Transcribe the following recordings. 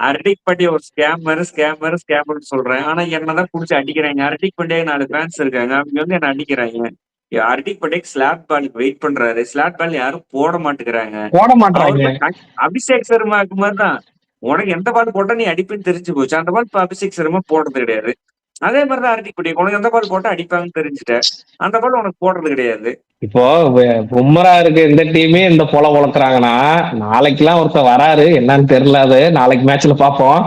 ஹர்திக் பாண்டியா ஒரு ஸ்கேமர்னு சொல்றேன். ஆனா என்னதான் புடிச்சு அடிக்கிறாங்க. ஹர்திக் பாண்டியா 4 ஃபேன்ஸ் இருக்காங்க. அவங்க வந்து என்ன அடிக்கிறாங்க. ஹர்திக் பாண்டியா ஸ்லாட் பாலுக்கு வெயிட் பண்றாரு. ஸ்லாட் பால் யாரும் போட மாட்டேங்கிறாங்க. போட மாட்டாங்க. அவர் அபிஷேக் சர்மாக்கு மாதிரிதான். உனக்கு எந்த பால் போட்டா நீ அடிப்புன்னு தெரிஞ்சு போச்சு. அந்த பால் இப்ப அபிஷேக் சர்மா போடுறது கிடையாது. அதே மாதிரிதான் ஹர்திக் பாண்டியா. உனக்கு எந்த பால் போட்டா அடிப்பாங்கன்னு தெரிஞ்சுட்ட. அந்த பால் உனக்கு போடுறது கிடையாது. இப்போ பும்ரா இருக்கு இந்த டீமே இந்த போல வளர்க்குறாங்கன்னா நாளைக்கெல்லாம் ஒருத்தர் வராரு என்னன்னு தெரியல. அது நாளைக்கு மேட்ச்ல பாப்போம்.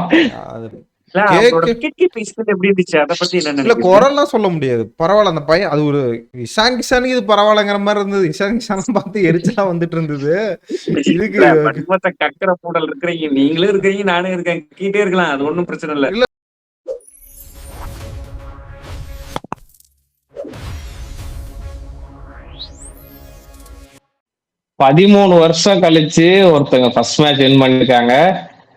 அது இல்ல அவங்களோட கேக்கு விக்கெட் கீப்பிங் எப்படி இருந்துச்சு? அதை பத்தி என்ன இல்ல நினைக்கிறீங்க? குரல்லாம் சொல்ல முடியாது. பரவாயில்ல அந்த பையன் அது ஒரு இஷான் கிஷானுக்கு இது பரவாயில்லங்கிற மாதிரி இருந்தது. இஷான் கிஷான் பார்த்து எரிச்சலா வந்துட்டு இருந்தது. இதுக்கு இல்ல வன்மத்தை கக்கிற பூடல் இருக்கிறீங்க. நீங்களும் இருக்கீங்க, நானும் இருக்கேன். கீட்டே இருக்கலாம். அது ஒண்ணும் பிரச்சனை இல்ல. இல்ல 13 வருஷம் கழிச்சு ஒருத்தங்க ஃபர்ஸ்ட் மேட்ச் வின் பண்ணிருக்காங்க.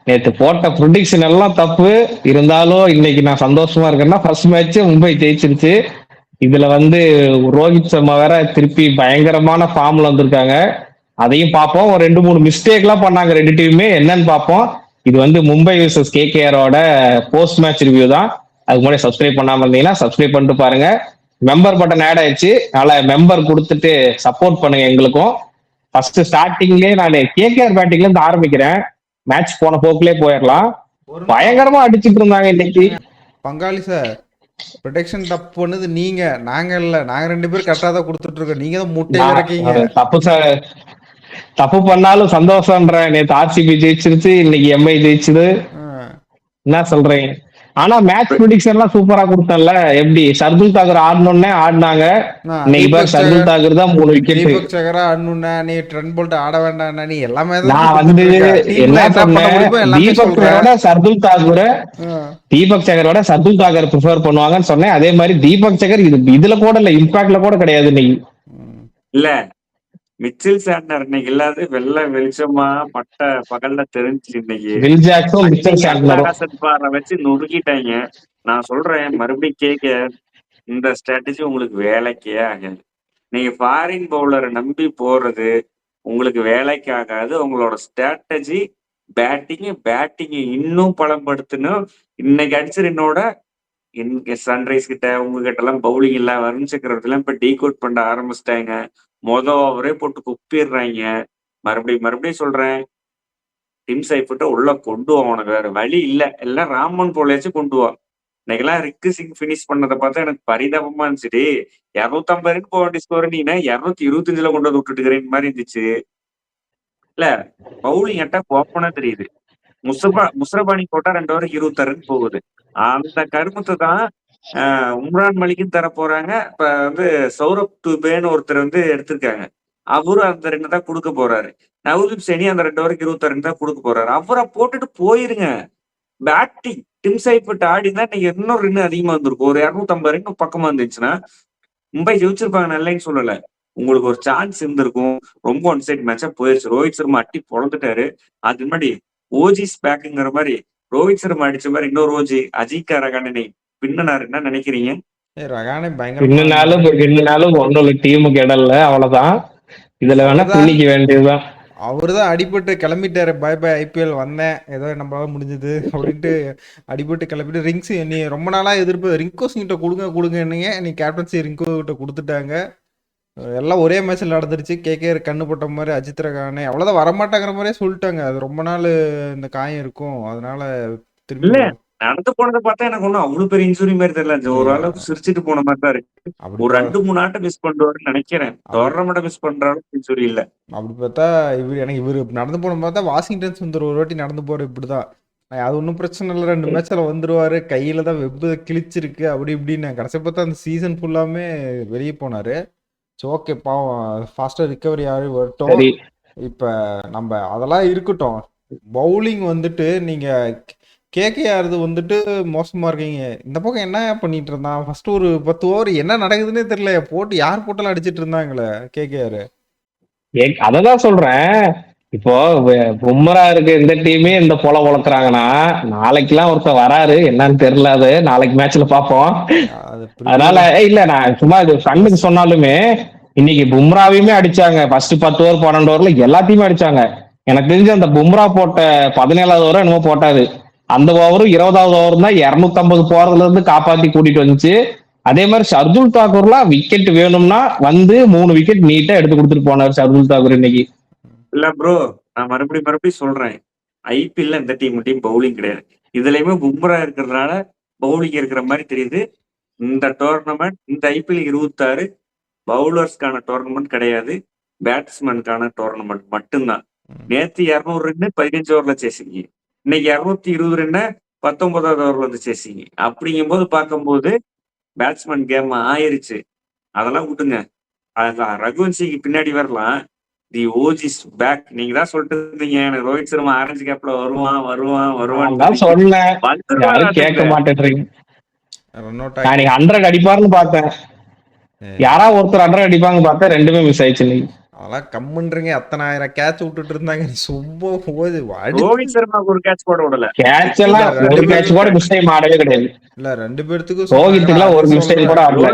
நேத்து போட்ட ப்ரிடிக்ஷன் எல்லாம் தப்பு இருந்தாலும் இன்னைக்கு நான் சந்தோஷமா இருக்கேன்னா ஃபர்ஸ்ட் மேட்ச் மும்பை ஜெயிச்சிருச்சு. இதுல வந்து ரோஹித் சர்மா வேற திருப்பி பயங்கரமான ஃபார்ம்ல வந்திருக்காங்க. அதையும் பார்ப்போம். ஒரு 2-3 மிஸ்டேக் எல்லாம் பண்ணாங்க ரெண்டு டீமுமே, என்னன்னு பார்ப்போம். இது வந்து மும்பை vs கேகேஆரோட போஸ்ட் மேட்ச் ரிவ்யூ தான். அதுக்கு முன்னாடி சப்ஸ்கிரைப் பண்ணாம இருந்தீங்கன்னா சப்ஸ்கிரைப் பண்ணிட்டு பாருங்க. மெம்பர் பட்டன் ஆட் ஆயிடுச்சு. அதனால மெம்பர் கொடுத்துட்டு சப்போர்ட் பண்ணுங்க எங்களுக்கும். ஃபர்ஸ்ட் ஸ்டார்டிங்லேயே நான் கேகேஆர் பேட்டிங்ல இருந்து ஆரம்பிக்கிறேன். மேட்ச் போன போக்குலயே போயிடலாம். ஒரு பயங்கரமா அடிச்சிட்டு இருந்தாங்க இன்னைக்கு. பங்காளி சார் ப்ரொடெக்ஷன் தப்பு பண்ணது நீங்க, நாங்க இல்ல. நாங்க 2 பேரும் கரெக்டா தான் கொடுத்துட்டு இருக்கோம். நீங்க தான் முட்டையில இருக்கீங்க. தப்பு பண்ணாலும் சந்தோஷம்ன்றேன். நேத்து ஆர்சிபி ஜெயிச்சிருச்சு, இன்னைக்கு எம்ஐ ஜெயிச்சுது. என்ன சொல்றீங்க? ஆனா மேட்ச் ப்ரிடிக்ஷன் எல்லாம் சூப்பரா கொடுத்தேன்ல. எப்படி ஷர்துல் தாக்கூர் ஆடணும்னே ஆடினாங்க. இன்னைக்கு பேர் ஷர்துல் தாக்கூர் தான் 3 விக்கெட். தீபக் சகரா ஆடணும்னா நீ ட்ரெண்ட் போல்ட் ஆட வேண்டாம். நீ எல்லாமே நான் வந்து என்ன சொன்னேன், தீபக் சகரோட சர்துல் தாக்கூர் ப்ரிஃபர் பண்ணுவாங்கன்னு சொன்னேன். அதே மாதிரி தீபக் சகர் இதுல கூட இல்ல, இம்பாக்ட்ல கூட கிடையாது இன்னைக்கு. இல்ல மிச்சில் சாண்டர் இன்னைக்கு இல்லாத வெள்ள வெளிச்சமா பட்ட பகல்ல தெரிஞ்சு இன்னைக்கு வில் ஜாக்ஸும் மிச்சல் சாண்ட்லரும் பாறை வச்சு நொறுக்கிட்டாங்க. நான் சொல்றேன் மறுபடியும் கேட்க, இந்த ஸ்ட்ராட்டஜி உங்களுக்கு வேலைக்கே ஆகாது. நீங்க ஃபாரின் பவுலரை நம்பி போறது உங்களுக்கு வேலைக்கு ஆகாது. உங்களோட ஸ்ட்ராட்டஜி பேட்டிங் இன்னும் பலப்படுத்தணும். இன்னைக்கு அடிச்சர் என்னோட சன்ரைஸ் கிட்ட உங்ககிட்ட எல்லாம் பவுலிங் இல்ல, வருண் சக்கரவர்த்தி எல்லாம் இப்ப டீகோட் பண்ண ஆரம்பிச்சிட்டாங்க. ஓவரே போட்டு குப்பிடுறாங்க. மறுபடியும் சொல்றேன், டிம் சைஃபுட்ட உள்ள கொண்டு வா. உனக்கு வேற வழி இல்ல. எல்லாம் ராமன் போலயாச்சும் கொண்டு வா. இன்னைக்கெல்லாம் ரிக்கு சிங் பினிஷ் பண்ணதை பார்த்தா எனக்கு பரிதாபமா இருந்துச்சு. 250 போக வேண்டிய ஸ்கோர் நீ 225 கொண்டு வந்து விட்டுட்டுக்கிறேன் மாதிரி இருந்துச்சு. இல்ல பவுலிங் அட்டாக் ஓப்பனா தெரியுது. முஸ்ரபானி போட்டா 2 ஓவருக்கு 26 போகுது. அந்த கருமத்தை தான் உம்ரான் மலிக்கும் தர போறாங்க. இப்ப வந்து சௌரப் துபேன்னு ஒருத்தர் வந்து எடுத்திருக்காங்க. அவரும் அந்த 2 தான் கொடுக்க போறாரு. நவதீப் சைனி அந்த 2 ஓவருக்கு 26 தான் கொடுக்க போறாரு. அவரை போட்டுட்டு போயிருங்க. பேட்டிங் டிம் சைஃபுட் ஆடினா நீங்க இன்னும் ரன் அதிகமா வந்திருக்கும். ஒரு 250 ரன் பக்கமா இருந்துச்சுன்னா மும்பை ஜெயிச்சிருப்பாங்க. நல்லைன்னு சொல்லல, உங்களுக்கு ஒரு சான்ஸ் இருந்திருக்கும். ரொம்ப ஒன் சைட் மேட்சா போயிருச்சு. ரோஹித் சர்மா அட்டி பொழந்துட்டாரு. அது முன்னாடி ஓஜிஸ் பேக்குங்கிற மாதிரி ரோஹித் சர்மா அடிச்ச மாதிரி இன்னொரு ஓஜி அஜிகா ரகானனை பின்னனாரு. என்ன நினைக்கிறீங்க? ரகானே பின்னாலும் ஒன்னொரு டீமுக்கு இடல்ல, அவ்வளவுதான். இதுல வேணா பின்னிக்க வேண்டியதுதான். அவருதான் அடிபட்டு கிளம்பிட்டாரு. பை ஐபிஎல் வந்தேன், ஏதோ நம்மளால முடிஞ்சது அப்படின்ட்டு அடிபட்டு கிளம்பிட்டு ரிங்ஸ் நீ ரொம்ப நாளா எதிர்ப்பு ரிங்கோ சிங்கிட்ட கொடுங்க என்னங்க, நீ கேப்டன்சி ரிங்கோ கிட்ட கொடுத்துட்டாங்க. எல்லாம் ஒரே மேட்ச்ல நடந்துருச்சு. கேகேஆர் கண்ணு போட்ட மாதிரி அஜித் ரகானே அவ்வளவுதான் வரமாட்டாங்கிற மாதிரியே சொல்லிட்டாங்க. அது ரொம்ப நாள் இந்த காயம் இருக்கும், அதனால திரும்பி நடந்து போனதை பார்த்தா எனக்கு ஒண்ணும் அவ்வளவு பெரிய இன்சூரி மாதிரி தெரியல. ஒரு அளவுக்கு சிரிச்சுட்டு போன மாதிரி தான் இருக்கு. ஒரு 2-3 ஆட்டம் மிஸ் பண்ணுவாருன்னு நினைக்கிறேன். டோர்னமெண்ட் மிஸ் பண்ற அளவுக்கு இன்சூரி இல்ல. அப்படி பார்த்தா இவரு நடந்து போன பார்த்தா வாஷிங்டன் சுந்தர் ஒரு வாட்டி நடந்து போற இப்படிதான். அது ஒன்றும் பிரச்சனை இல்லை, 2 மேட்ச்ல வந்துருவாரு. கையில தான் வெப்பு கிழிச்சிருக்கு அப்படி இப்படின்னு. கடைசி பார்த்தா அந்த சீசன் ஃபுல்லாமே வெளியே போனாரு. ஸோ ஓகே, பாவம் ஃபாஸ்டா ரிகவரி ஆகி வரட்டும். இப்ப நம்ம அதெல்லாம் இருக்கட்டும். பவுலிங் வந்துட்டு நீங்க கேகேஆர் வந்துட்டு மோசமா இருக்கீங்க. இந்த பக்கம் என்ன பண்ணிட்டு இருந்தான் ஃபர்ஸ்ட் ஒரு 10 ஓவர் என்ன நடக்குதுன்னே தெரியல. போட்டு யார் போட்டாலும் அடிச்சிட்டு இருந்தாங்களே கேகேஆர். அததான் சொல்றேன். இப்போ பும்ரா இருக்கு இந்த டீமே இந்த போல வளர்க்குறாங்கன்னா நாளைக்கெல்லாம் ஒருத்தர் வராரு என்னன்னு தெரியல. அது நாளைக்கு மேட்ச்ல பாப்போம். அதனால இல்ல, நான் சும்மா இது ஃபன்னுக்கு சொன்னாலுமே இன்னைக்கு பும்ராவையுமே அடிச்சாங்க. ஃபர்ஸ்ட் 10 ஓவர் 12 ஓவர்ல எல்லாத்தையுமே அடிச்சாங்க. எனக்கு தெரிஞ்சு அந்த பும்ரா போட்ட 17வது ஓவர் என்னமோ போட்டாரு. அந்த ஓவரும் 20வது ஓவர் தான் 250 போறதுல இருந்து காப்பாத்தி கூட்டிட்டு வந்துச்சு. அதே மாதிரி ஷர்துல் தாக்கூர்லாம் விக்கெட் வேணும்னா வந்து 3 விக்கெட் நீட்டா எடுத்து கொடுத்துட்டு போனார் ஷர்துல் தாக்கூர் இன்னைக்கு. இல்ல ப்ரோ, நான் மறுபடியும் சொல்றேன், ஐபிஎல்ல இந்த டீம் பவுலிங் கிடையாது. இதுலயுமே பும்ரா இருக்கிறதுனால பவுலிங் இருக்கிற மாதிரி தெரியுது. இந்த டோர்னமெண்ட், இந்த ஐபிஎல் 26 பவுலர்ஸ்க்கான டோர்னமெண்ட் கிடையாது, பேட்ஸ்மேனுக்கான டோர்னமெண்ட் மட்டும்தான். நேத்து 200 ரன்னு 15 ஓவர்ல சேசிங்க, இன்னைக்கு 220 ரன்னு 19வது ஓவர்ல வந்து சேசிங்க. அப்படிங்கும்போது பார்க்கும்போது பேட்ஸ்மேன் கேம் ஆயிருச்சு. அதெல்லாம் விட்டுங்க. அதான் ரகுவன்சிக்கு பின்னாடி வரலாம். தி ஓஜிஸ் பேக். நீங்க தான் சொல்லிட்டு இருந்தீங்க எனக்கு ரோஹித் சர்மா ஆரஞ்சு கேப்ல வருவான் சொன்னேன், யாரும் கேட்க மாட்டேன்றீங்க. ரன் அவுட் நான் இன்னைக்கு 100 அடிப்பாருன்னு பார்த்தேன், யாரா ஒருத்தர் 100 அடிப்பாங்க பார்த்தா 2மே மிஸ் ஆயிடுச்சு இன்னைக்கு. அதெல்லாம் கம்முன்றீங்க. அத்தனை ஆயிரம் கேட்ச் விட்டுட்டு இருந்தாங்க, சும்மா ரோஹித் சர்மா ஒரு கேட்ச் போட விடல. கேட்ச் எல்லாம் ஒரு கேட்ச் கூட மிஸ்டேக் ஆடவே கிடையாது. இல்ல 2 பேர்த்துக்கும் ரோஹித்துக்குலாம் ஒரு மிஸ்டேக் கூட ஆடல.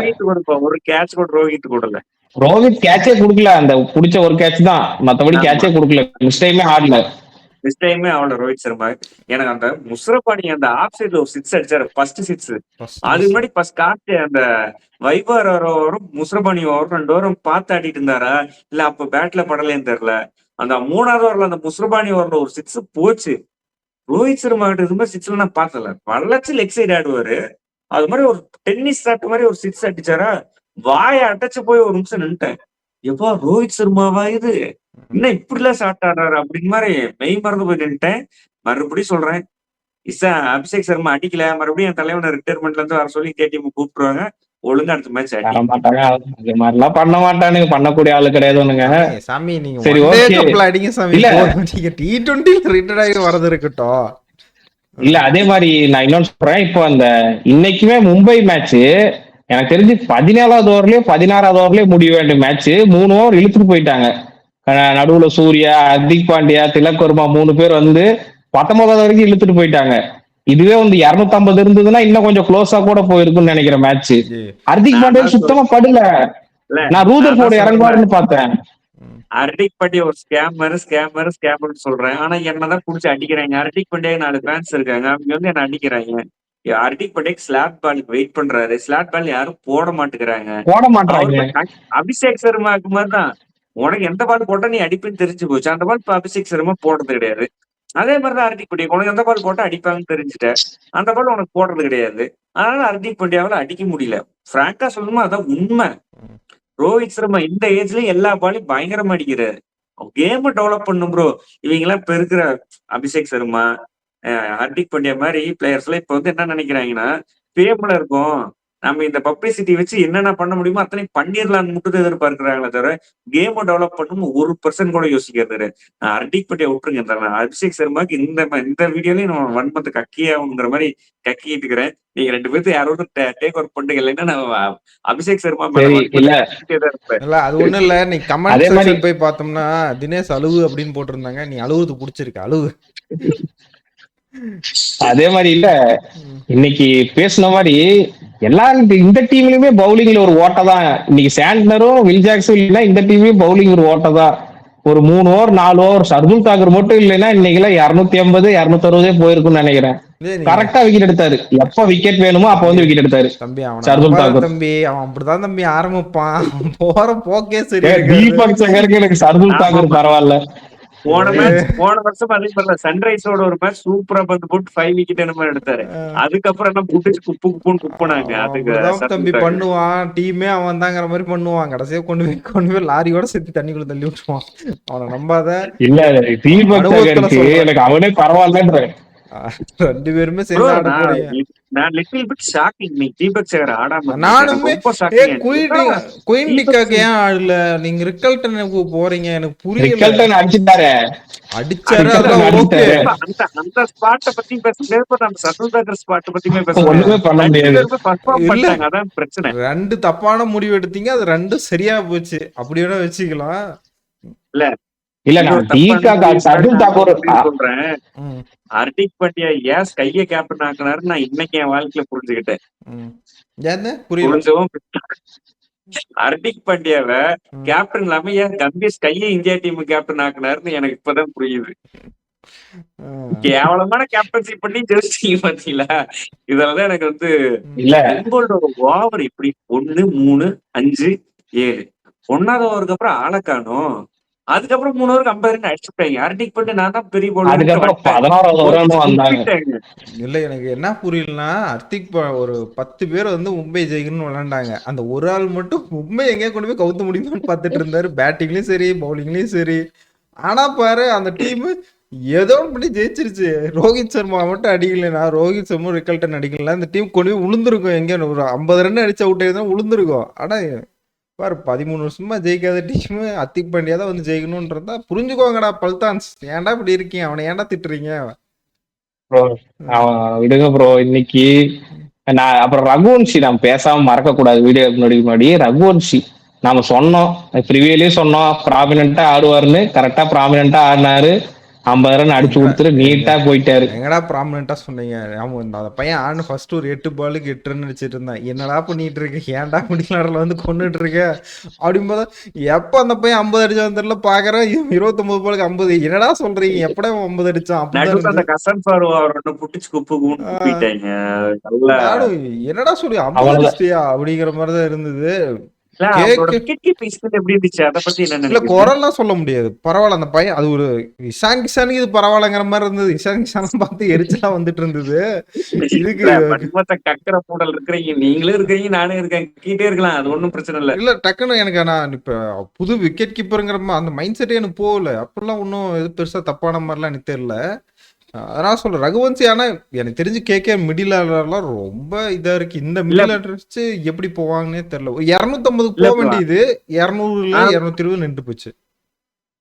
ஒரு கேட்ச் கூட ரோஹித் கூடல. ரோஹித் கேட்சே கொடுக்கல, அந்த பிடிச்ச ஒரு கேட்ச் தான், மத்தபடி கேட்சே கொடுக்கல, மிஸ்டேக்குமே ஆடல. மிஸ் டைமே அவள ரோஹித் சர்மா. எனக்கு அந்த முஸ்ரபானி அந்த ஆஃப் சைட்ல ஒரு 6 அடிச்சாரு, ஃபர்ஸ்ட் 6. அதுக்கு முன்னாடி ஃபர்ஸ்ட் காட்டு அந்த வைபர் ஓவரும் முஸ்ரபானி ஓவரும் 2 ஓவரும் பார்த்து ஆடிட்டு இருந்தாரா இல்ல அப்ப பேட்ல படலன்னு தெரியல. அந்த 3வது ஓவர்ல அந்த முஸ்ரபானி ஓவர்ல ஒரு 6 போச்சு. ரோஹித் சர்மா கிட்ட இது மாதிரி 6 நான் பார்த்தல, வளர்ச்சி லெக் சைடு ஆடுவாரு. அது மாதிரி ஒரு டென்னிஸ் ஷாட் மாதிரி ஒரு 6 அடிச்சாரா, வாயை அடைச்சு போய் ஒரு நிமிஷம் நின்ட்டேன். எப்பா ரோஹித் சர்மாவா இது, இன்னும் இப்படிலாம் ஷாட் ஆடுறாரு அப்படின்னு மாதிரி மெய் மறந்து போய் நின்ட்டேன். மறுபடியும் சொல்றேன், அபிஷேக் சர்மா அடிக்கல, மறுபடியும் என் தலைவனை ரிட்டையர்மெண்ட்ல இருந்து வர சொல்லி கேடிஎம் கூப்பிட்டுருவாங்க, ஒழுங்கா அடுத்த மேட்ச் வர மாட்டாங்க. அது மாதிரிலாம் பண்ண மாட்டானுங்க, பண்ணக்கூடிய ஆளு கிடையாதுங்க. சாமி நீங்க சரி, ஓகே. அடிங்க சாமி. இல்ல. நீங்க T20 ரிட்டையர்ட் ஆகி வரது இருக்கட்டும். இல்ல அதே மாதிரி நான் இன்னொன்னு சொல்றேன், இப்போ அந்த இன்னைக்குமே மும்பை மேட்ச் எனக்கு தெரிஞ்சு 17வது ஓவர்லயோ 16வது ஓவர்லயோ முடிய வேண்டிய மேட்ச் 3 ஓவர் இழுத்துட்டு போயிட்டாங்க. நடுவுல சூர்யா, ஹர்திக் பாண்டியா, திலக் வர்மா 3 பேர் வந்து 19வது வரைக்கும் இழுத்துட்டு போயிட்டாங்க. இதுவே வந்து 250 இருந்ததுன்னா இன்னும் கொஞ்சம் க்ளோஸா கூட போயிருக்கும்னு நினைக்கிறேன் மேட்ச். ஹர்திக் பாண்டியா சுத்தமா படல, நான் ரூதர்ஃபோர்டு இறங்குவாருன்னு பார்த்தேன். ஹர்திக் பாண்டியா ஒரு ஸ்கேமர்னு சொல்றேன், ஆனா என்னதான் புடிச்சு அடிக்கிறாங்க. ஹர்திக் பாண்டியா 4 ஃபேன்ஸ் இருக்காங்க, அவங்க வந்து என்ன அடிக்கிறாங்க. ஹர்திக் பாண்டியா ஸ்லாட் பாலுக்கு வெயிட் பண்றாரு, ஸ்லாட் பால் யாரும் போட மாட்டேங்கிறாங்க. அபிஷேக் சர்மாக்கு மாதிரிதான், உனக்கு எந்த பால் போட்டா நீ அடிப்புன்னு தெரிஞ்சு போச்சு, அந்த பால் இப்ப அபிஷேக் சர்மா போடுறது கிடையாது. அதே மாதிரிதான் ஹர்திக் பாண்டியா, உனக்கு எந்த பால் போட்டா அடிப்பாங்கன்னு தெரிஞ்சுட்ட, அந்த பால் உனக்கு போடுறது கிடையாது. அதனால ஹர்திக் பாண்டியாவால அடிக்க முடியல. பிராங்கா சொல்லணுமா அதான் உண்மை. ரோஹித் சர்மா இந்த ஏஜ்லயும் எல்லா பாலையும் பயங்கரமா அடிக்கிறாரு. கேம் டெவலப் பண்ணும் ப்ரோ. இவங்க எல்லாம் இப்ப இருக்கிற அபிஷேக் சர்மா, ஹர்திக் பாண்டியா மாதிரி பிளேயர்ஸ் எல்லாம் இப்ப வந்து என்ன நினைக்கிறாங்கன்னா, ஃபேம்ல இருக்கும், நம்ம இந்த பப்ளிசிட்டி வச்சு என்னென்ன பண்ண முடியுமோ அத்தனை பண்ணிடலாம்னு மட்டும் எதிர்பார்க்கிறாங்களே தவிர கேமை டெவலப் பண்ணணும் 1% கூட யோசிக்கிறது. ஹர்திக் பாண்டியா விட்டுருங்க, அபிஷேக் சர்மாக்கு இந்த வீடியோலயும் நான் வன்மத்தை கக்கியாகுங்கிற மாதிரி கக்கிட்டு இருக்கிறேன். நீங்க 2 பேர்த்து யாரோட டேக் ஒர்க் பண்ணுங்க, இல்லைன்னா நான் அபிஷேக் சர்மா இல்ல அது ஒண்ணும் இல்ல. நீ கமெண்ட் செக்ஷன் போய் பார்த்தோம்னா தினேஷ் அழுவு அப்படின்னு போட்டிருந்தாங்க, நீ அழுவுது பிடிச்சிருக்கு அழுவு. அதே மாதிரி இல்ல, இன்னைக்கு பேசின மாதிரி எல்லாரும் இந்த டீம்லயுமே பவுலிங்ல ஒரு ஓட்ட தான். இன்னைக்கு சாண்ட்னரும் வில் ஜாக்ஸும் இல்லைன்னா இந்த டீம்லயும் பவுலிங் ஒரு ஓட்ட தான். ஒரு 3 ஓவர் 4 ஓவர் ஷர்துல் தாக்கூர் மட்டும் இல்லைன்னா இன்னைக்கு 250 260 போயிருக்கும்னு நினைக்கிறேன். கரெக்டா விக்கெட் எடுத்தாரு, எப்ப விக்கெட் வேணுமோ அப்ப வந்து விக்கெட் எடுத்தாரு தம்பி. ஷர்துல் தாக்கூர் தம்பி அவன் அப்படிதான் தம்பி ஆரம்பிப்பான், போற போக்கே சரி. தீபக் சங்கருக்கு எனக்கு ஷர்துல் தாக்கூர் பரவாயில்ல. போன வருஷம் அதே மாதிரி சன்ரைஸோட ஒரு மேட்ச் சூப்பரா வந்து போட்டு 5 விக்கெட் என்ன எடுத்தாரு. அதுக்கப்புறம் என்ன புடிச்சு குப்புனாங்க. அதுக்கு தம்பி பண்ணுவான், டீமே அவன் தாங்கிற மாதிரி பண்ணுவான். கடைசியா கொண்டு போய் லாரியோட சேர்த்து தண்ணிக்குள்ள தள்ளி விட்டுருவான். அவனை நம்பாத. இல்ல தீபக் சங்கருக்கு எனக்கு அவனே பரவாயில்லன்ற. 2 பேருமே சேர்ந்து ஆட போறீங்க. நான் லிட்டில் பிட் ஷாக்கிங் நீ தீபக் சேகர் ஆடாம. நானுமே குயின் டிக்காக ஏன் ஆடல, நீங்க ரிக்கல்டன் போறீங்க எனக்கு புரியல. ரிக்கல்டன் அடிச்சிட்டாரு, அடிச்சாரு அதெல்லாம் ஓகே. அந்த ஸ்பாட்ட பத்தி பேசுறதே நம்ம ஷர்துல் தாக்கூர் ஸ்பாட் பத்தியுமே ஒண்ணுமே பண்ண முடியாது. அதான் பிரச்சனை. 2 தப்பான முடிவு எடுத்தீங்க, அது 2 சரியா போச்சு, அப்படி வேணா வச்சுக்கலாம். இல்ல நான் ஷர்துல் தாக்கூர் சொல்றேன். ஹர்திக் பாண்டியா ஏன் கைய கேப்டன் ஆக்குனாரு நான் இன்னைக்கு என் வாழ்க்கையில புரிஞ்சுக்கிட்டேன். புரிஞ்சவும் ஹர்திக் பாண்டியாவ ம். கேப்டன் இல்லாம ஏன் கம்பீர் கையை இந்தியா டீம் கேப்டன் ஆக்குனாருன்னு எனக்கு இப்பதான் புரியுது. ஆ. கேவலமான கேப்டன்சி பண்ணி ஜெயிச்சிட்டீங்க பாத்தீங்களா? இதனாலதான் எனக்கு வந்து ம். இல்ல உங்களோட ஓவர் இப்படி 1, 3, 5, 7 1வது ஓவருக்கு அப்புறம் ஆளை காணோம். அதுக்கப்புறம் 3 ஓவருக்கு 50 ரன் அடிச்சுட்டாங்க. ஹர்திக் பாண்டியா நான் தான் பெரிய பவுலர்ன்ட்டு அதுக்கப்புறம் வந்துட்டாங்க. 16வது ஓவர்னு வந்தாங்க. குப்பிட்டாங்க. இல்ல எனக்கு என்ன புரியலன்னா ஒரு 10 பேர் வந்து மும்பை ஜெயிக்கணும்னு விளையாண்டாங்க. அந்த ஒரு ஆள் மட்டும் மும்பை எங்கேயா கொண்டு போய் கவுத்த முடியுமான்னு பார்த்துட்டு இருந்தாரு. பேட்டிங்லயும் சரி பவுலிங்லயும் சரி. ஆனா பாரு அந்த டீம் ஏதோ ஒண்ணு பண்ணி ஜெயிச்சிருச்சு. ரோஹித் சர்மா மட்டும் அடிக்கலைன்னா ரோஹித் சர்மா ரிக்கல்டன் அடிக்கலன்னா இந்த டீம் கொண்டு போய் உளுந்திருக்கும். எங்க ஒரு 50 ரன் அடிச்சு அவுட் ஆயிருந்தா உளுந்திருக்கும். ஆனா பாரு 13 வருஷமா ஜெயிக்காத டீம் ஹர்திக் பாண்டியா தான் வந்து ஜெயிக்கணும்ன்றதா புரிஞ்சுக்கோங்கடா பல்தான்ஸ். ஏன்டா இப்படி இருக்கீங்க? அவனை ஏன்டா திட்டுறீங்க? ப்ரோ ம். விடுங்க ப்ரோ. இன்னைக்கு நான் அப்புறம் ரகுவன்ஷி நாம் பேசாம மறக்க கூடாது. வீடியோ முன்னாடி ரகுவன்ஷி நாம சொன்னோம், ப்ரிவியூலயே சொன்னோம் ப்ராமினென்ட்டா ஆடுவாருன்னு. கரெக்டா ப்ராமினென்ட்டா ஆடினாரு. 50 ரன் அடிச்சு எங்கடா கொடுத்துட்டு எங்க நீட்டா போயிட்டாரு. எங்கடா ப்ராமினெண்டா சொன்னீங்க? ஆமா அந்த பையன் ஆடு ஃபர்ஸ்ட் ஒரு 8 பாலுக்கு 8 ரன் அடிச்சிட்டு இருந்தான். என்னடா பண்ணிட்டு இருக்க? ஏன்டா மிடில் ஆர்டர்ல வந்து கொண்டுட்டு இருக்க? அப்படிம்போது எப்ப அந்த பையன் 50 அடிச்சான்னு தெரியல பாக்குறேன். 29 பாலுக்கு 50. என்னடா சொல்றீங்க? எப்படா 50 அடிச்சான்? அப்படிதான் நடுவுல அந்த இருந்தது. கசன் ஃபார்வ் அவர் ஒண்ணு புட்டிச்சு ஆஹ் குப்பிட்டாங்க. நல்லா நானும் என்னடா சொல்லி 50 அவ்வளவுதான். அடிச்சிட்டியா அப்படிங்கிற மாதிரிதான் இருந்தது. இல்ல அவங்களோட கேக்கு விக்கெட் கீப்பிங் ஸ்கில் எப்படி இருந்துச்சு? அதை பத்தி என்ன இல்ல நினைக்கிறீங்க? குரல்லாம் சொல்ல முடியாது. பரவாயில்ல அந்த பையன் அது ஒரு இஷான் கிஷானுக்கு இது பரவாயில்லங்கிற மாதிரி இருந்தது. இஷான் கிஷான் பார்த்து எரிச்சலா வந்துட்டு இருந்தது. இதுக்கு இல்ல பனிமத்த கக்கற மூடல் இருக்கிறீங்க, நீங்களும் இருக்கீங்க, நானும் இருக்கேன், கீட்டே இருக்கலாம். அது ஒண்ணும் பிரச்சனை இல்ல. இல்ல டக்குன்னு எனக்கு நான் இப்ப புது விக்கெட் கீப்பருங்கிற அந்த மைண்ட் செட்டே எனக்கு போகல. அப்படிலாம் ஒன்றும் எது பெருசா தப்பான மாதிரிலாம் எனக்கு தெரியல. அதனால சொல்றேன் ரகுவன்சி. ஆனா எனக்கு தெரிஞ்சு கேகே மிடில் ஆர்டர்லாம் ரொம்ப இதா இருக்கு. இந்த இல்ல மிடில் ஆர்டர் வச்சு எப்படி போவாங்கன்னே தெரியல. ஒரு 250 இல்ல போக bro. வேண்டியது 200ல 220 நின்று போச்சு.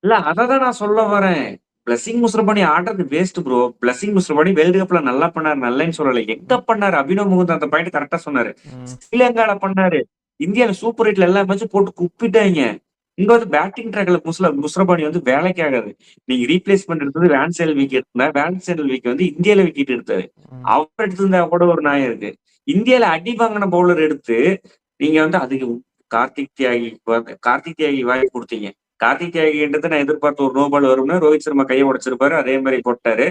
இல்ல அததான் நான் சொல்ல வரேன். பிளஸிங் முஸ்ரபானி ஆடுறது வேஸ்ட் ப்ரோ. பிளஸிங் முஸ்ரபானி வேர்ல்டு கப்ல நல்லா பண்ணாரு, நல்லன்னு சொல்லல. எங்க பண்ணாரு? அபினவ் முகுந்த் அந்த பாயிண்ட் கரெக்டா சொன்னாரு. ம். ஸ்ரீலங்கால பண்ணாரு. இந்தியால சூப்பர் ஹிட்ல எல்லா மேட்சும் போட்டு குப்பிட்டாங்க. இங்க வந்து பேட்டிங் ட்ராக்ல முஸ்ரபானி வந்து வேலைக்கு ஆகாது. நீங்க ரீப்ளேஸ்மெண்ட் எடுத்தது வேன் செல்விக்கு எடுத்தா, வேன் செல்விக்கு வந்து இந்தியால விக்கெட் எடுத்தாரு. ம். அவர் எடுத்திருந்தா கூட ஒரு நியாயம் இருக்கு. இந்தியால அடி வாங்கின பவுலர் எடுத்து நீங்க வந்து அதுக்கு கார்த்திக் தியாகி வாய்ப்பு கொடுத்தீங்க. கார்த்திக் தியாகின்றது நான் எதிர்பார்த்த ஒரு நோ பால் வரும்னு ரோஹித் சர்மா கையை உடைச்சிருப்பாரு. அதே மாதிரி போட்டாரு.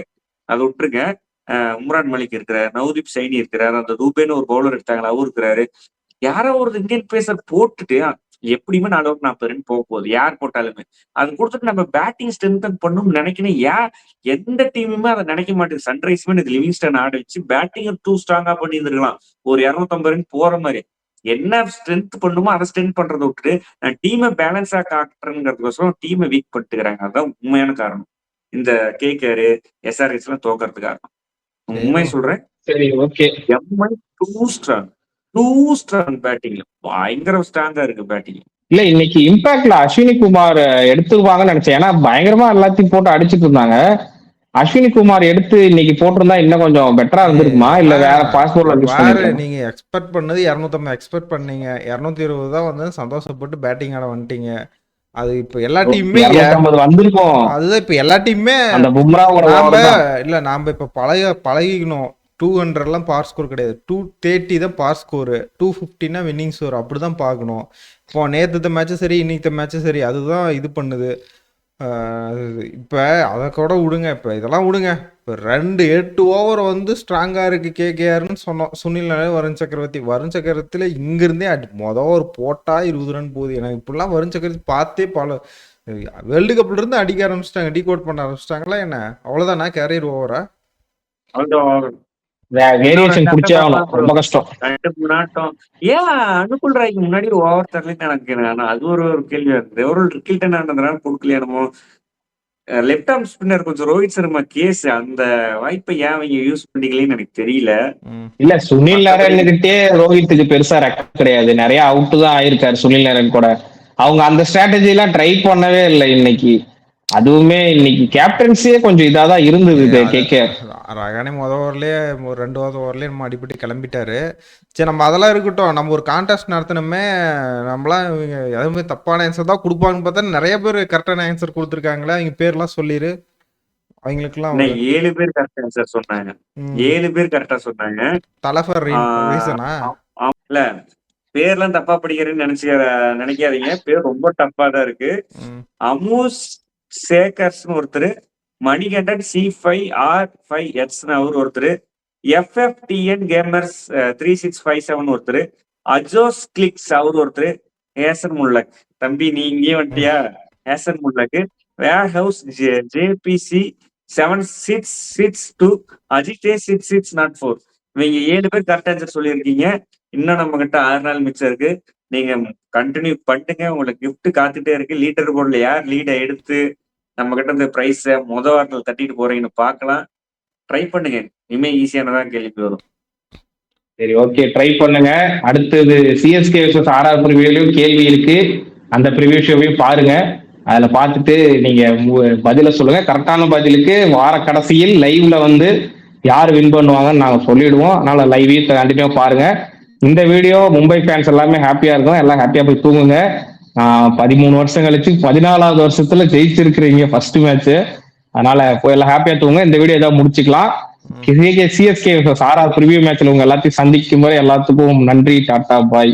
அதை விட்டுருங்க. உம்ரான் மலிக் இருக்கிறார், நவ்தீப் சைனி இருக்கிறார், அந்த தூபேன்னு ஒரு பவுலர் எடுத்தாங்களா அவரு இருக்கிறாரு. யாரோ ஒரு இந்தியன் பேசர் போட்டுட்டு எப்படியுமே 4 ஓவர் 40 ரன் போக போகுது யார் போட்டாலுமே. அது கொடுத்துட்டு நம்ம பேட்டிங் ஸ்ட்ரென்தன் பண்ணணும்னு நினைக்கணும். எந்த டீமுமே அதை நினைக்க மாட்டேங்குது. சன்ரைஸ்மே இது லிவிங்ஸ்டன் ஆட வச்சு பேட்டிங் டூ ஸ்ட்ராங்கா பண்ணி இருந்திருக்கலாம். ஒரு 250 ரன் போற மாதிரி. என்ன ஸ்ட்ரென்த் பண்ணுமோ அதை ஸ்ட்ரென்த் பண்றதை விட்டுட்டு டீமை பேலன்ஸா காட்டுறதுக்கோசரம் டீமை வீக் பண்ணிட்டுக்கிறாங்க. அதுதான் உண்மையான காரணம். இந்த கேகேஆர் எஸ்ஆர்எஸ் எல்லாம் தோக்கறதுக்கு காரணம். உண்மையை சரி. சொல்றேன். சரி, okay. MI too strong. Too strong பேட்டிங்ல பயங்கர ஸ்ட்ராங்கா இருக்கு பேட்டிங். இல்ல இன்னைக்கு இம்பாக்ட்ல அஸ்வினி குமார் எடுத்துருவாங்கன்னு நினைச்சேன். ஏன்னா பயங்கரமா எல்லாத்தையும் போட்டு அடிச்சிட்டு இருந்தாங்க. அஸ்வினி குமார் எடுத்து இன்னைக்கு போட்டிருந்தா இன்னும் கொஞ்சம் பெட்டரா இருந்திருக்குமா? இல்ல வேற பாஸ்போர்ட்ல யூஸ் வேற பண்ணிருக்காங்க? நீங்க எக்ஸ்பெக்ட் பண்ணது 250 எக்ஸ்பெக்ட் பண்ணீங்க. 220 தான் வந்து சந்தோஷப்பட்டு பேட்டிங் ஆட வந்துட்டீங்க. அது இப்ப எல்லா டீமுமே 250 வந்திருக்கும். அதுதான் இப்ப எல்லா டீமுமே அந்த பும்ராவோட நாம ஓவர் தான். இல்ல நாம இப்ப பழகிக்கணும். 200 எல்லாம் பார் ஸ்கோர் கிடையாது. 230 தான் பார் ஸ்கோர். 250னா வின்னிங் ஸ்கோர். அப்படிதான் பார்க்கணும். இப்போ நேற்று மேட்சும் சரி இன்னைக்கு மேட்சும் சரி அதுதான் இது பண்ணுது. இப்போ அதை கூட விடுங்க. இப்போ இதெல்லாம் விடுங்க. இப்போ 8 ஓவர் வந்து ஸ்ட்ராங்காக இருக்கு கேகேஆர்னு சொன்னோம். சுனில் நாராயண், வருண் சக்கரவர்த்தியில் இங்கிருந்தே மொதல் ஒரு போட்டா 20 ரன் போகுது. எனக்கு இப்படிலாம் வருண் சக்கரவர்த்தி பார்த்தே வேர்ல்டு கப்ல இருந்து அடிக்க ஆரம்பிச்சிட்டாங்க, டீகோட் பண்ண ஆரம்பிச்சிட்டாங்களா என்ன? அவ்வளோதானா கேரியர் ஓவரா? வேரியேஷன் பிடிச்சே ஆகணும். ரொம்ப கஷ்டம். 2-3 ஆட்டம். ஏன் அனுகுல் ராய்க்கு முன்னாடி ஓவர் தரலன்னு எனக்கு அது ஒரு கேள்வியா இருக்கு. ஒரு ரிக்கில்டன் ஆனதுனால கொடுக்கலையானமோ. லெப்ட் ஆர்ம் ஸ்பின்னர் கொஞ்சம் ரோஹித் சர்மா கேஸ். அந்த வாய்ப்பை ஏன் அவங்க யூஸ் பண்ணிக்கலன்னு எனக்கு தெரியல. இல்ல சுனில் மத்தபடி நாராயண்கிட்டே ரோஹித்துக்கு பெருசா ரெக்கார்ட் கிடையாது. நிறைய அவுட் தான் ஆயிருக்காரு சுனில் நாராயண் கூட. அவங்க அந்த ஸ்ட்ராட்டஜி எல்லாம் ட்ரை பண்ணவே இல்லை இன்னைக்கு. அதுவுமே இன்னைக்கு கேப்டன்சியே கொஞ்சம் இதாதான் இருந்தது கேகேஆர். ரகானே மொதல் ஓவர்லேயே ஒரு 2வது ஓவர்லேயே நம்ம அடிப்பட்டு கிளம்பிட்டாரு. சரி நம்ம அதெல்லாம் இருக்கட்டும். நம்ம ஒரு கான்டெஸ்ட் நடத்தினோமே. நம்மளாம் இவங்க எதுவுமே தப்பான ஆன்சர் தான் கொடுப்பாங்கன்னு பார்த்தா நிறைய பேர் கரெக்டான ஆன்சர் கொடுத்துருக்காங்களே. அவங்க பேர்லாம் சொல்லிடு. அவங்களுக்குலாம் ஒரு 7 பேர் கரெக்டா ஆன்சர் சொன்னாங்க. 7 பேர் கரெக்டா சொன்னாங்க. தலை ஃபார் ரீசனா? இல்ல பேர்லாம் தப்பா படிக்கிறேன்னு நினைக்காதீங்க. பேர் ரொம்ப டஃப்பா தான் இருக்கு. அமூஸ் சேகர்ஸ்னு ஒருத்தர், மணிகண்டன் C5R5H அவர் ஒருத்தர், FFTN கேமர்ஸ் 3657 ஒருத்தர், அஜோஸ் கிளிக்ஸ் அவர் ஒருத்தர், ஹேசன் முல்லக். தம்பி நீ இங்கேயே வந்துட்டியா? ஹேசன் முல்லக், வேர் ஹவுஸ் JPC 7662, அஜித்தே 6604. இவங்க 7 பேர் கரெக்ட் ஆன்சர் சொல்லியிருக்கீங்க. இன்னும் நம்ம கிட்ட 6 நாள் மிச்சம் இருக்கு. நீங்க கண்டினியூ பண்ணுங்க. உங்களுக்கு கிஃப்ட் காத்துட்டே இருக்கு. லீடர் போர்ட்ல யார் லீடை எடுத்து நம்ம கிட்ட இந்த பிரைஸ வாரத்தில் தட்டிட்டு போறீங்கன்னு பார்க்கலாம். ட்ரை பண்ணுங்க. இனிமே ஈஸியானதா கேள்வி வரும். சரி, ஓகே, ட்ரை பண்ணுங்க. அடுத்தது CSK vs RR ப்ரிவியூலயும் கேள்வி இருக்கு. அந்த ப்ரிவியூ ஷோவையும் பாருங்க. அதுல பார்த்துட்டு நீங்க பதில சொல்லுங்க. கரெக்டான பதிலுக்கு வார கடைசியில் லைவ்ல வந்து யார் வின் பண்ணுவாங்கன்னு நாங்க சொல்லிடுவோம். அதனால லைவையும் கண்டினியூ பாருங்க. இந்த வீடியோ மும்பை ஃபேன்ஸ் எல்லாமே ஹாப்பியா இருக்கும். எல்லாம் ஹாப்பியா போய் தூங்குங்க. 13 வருஷம் கழிச்சு 14வது வருஷத்துல ஜெயிச்சிருக்கிறீங்க ஃபர்ஸ்ட் மேட்ச். அதனால போய் எல்லாம் ஹாப்பியா தூங்குங்க. இந்த வீடியோ ஏதாவது முடிச்சுக்கலாம். CSK RR ப்ரிவியூ மேட்ச்ல உங்க எல்லாத்தையும் சந்திக்கும் போது எல்லாத்துக்கும் நன்றி, டாடா, பாய்.